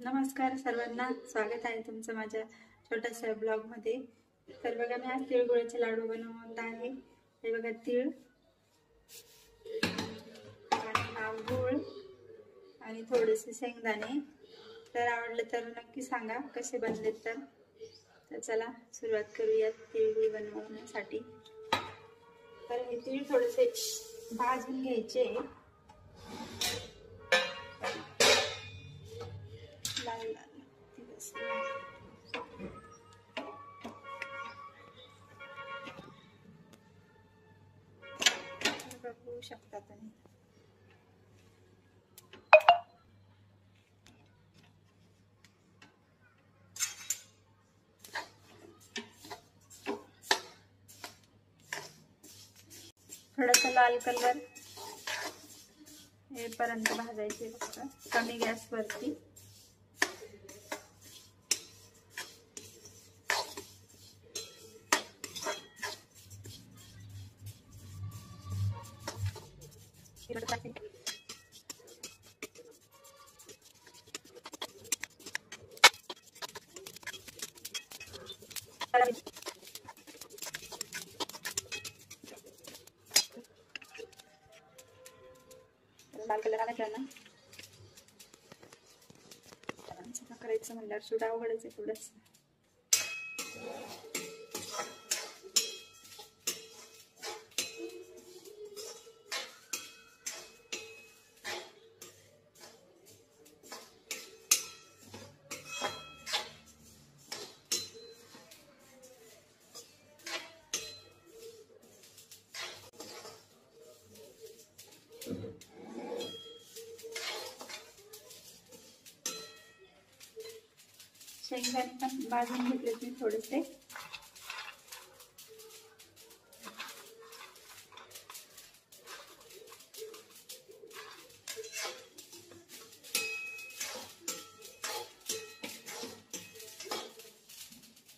नमस्कार सर्वांना, स्वागत आहे तुमचं माझ्या छोट्याशा ब्लॉग मध्ये। तर बघा, मी आज तिळगुळाचे लाडू बनवत आहे। हे बघा, तीळ आणि गूळ आणि थोडेसे शेंगदाणे। तर आवडले तर नक्की सांगा कसे बनले तर चला सुरुवात करूयात तिळगुळ बनवण्यासाठी। तर हे तीळ थोडेसे भाजून घ्यायचे, लाल लाल बघू शकता तुम्ही। थोडासा लाल कलर येईपर्यंत भाजायचे, फक्त कमी गॅस वरती। लाल कलर आला ना, करायचं म्हणल्यावर सुद्धा अवघडच आहे थोडंसं। शेंगदाणे पण भाजून घेतले मी थोडेसे।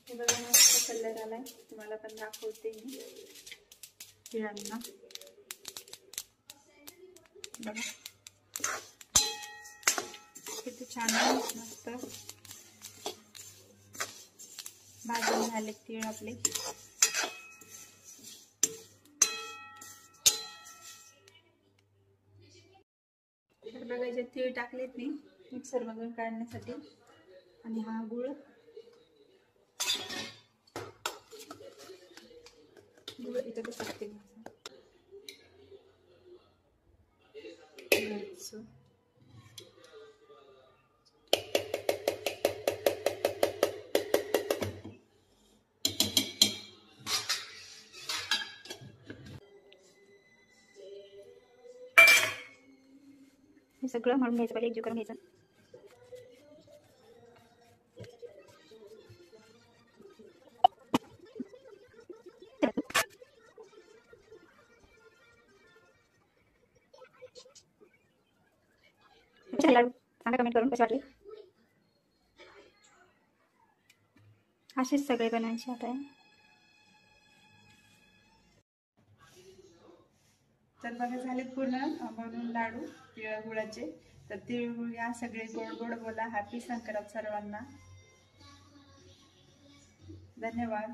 हे बघा, मस्त कलर आलाय, तुम्हाला पण दाखवते मी तिळांना। बघा किती छान आहे, मस्त भाजून झाले तीळ आपले। तर बघा, जे तीळ टाकलेत मी मिक्सर मधून काढण्यासाठी, आणि हा गुळ इथं कसं टाकते हे सगळं मळून घ्यायचं, पहिले एकजीव करून घ्यायचं। लाडू सांगा कमेंट करून कसे वाटले। असेच सगळे बनायचे आता। तर बघा, झाले पूर्ण बनवून लाडू तिळगुळाचे। तर तिळगुळ या सगळे गोड गोड बोला, हॅपी संक्रांत सर्वांना। धन्यवाद।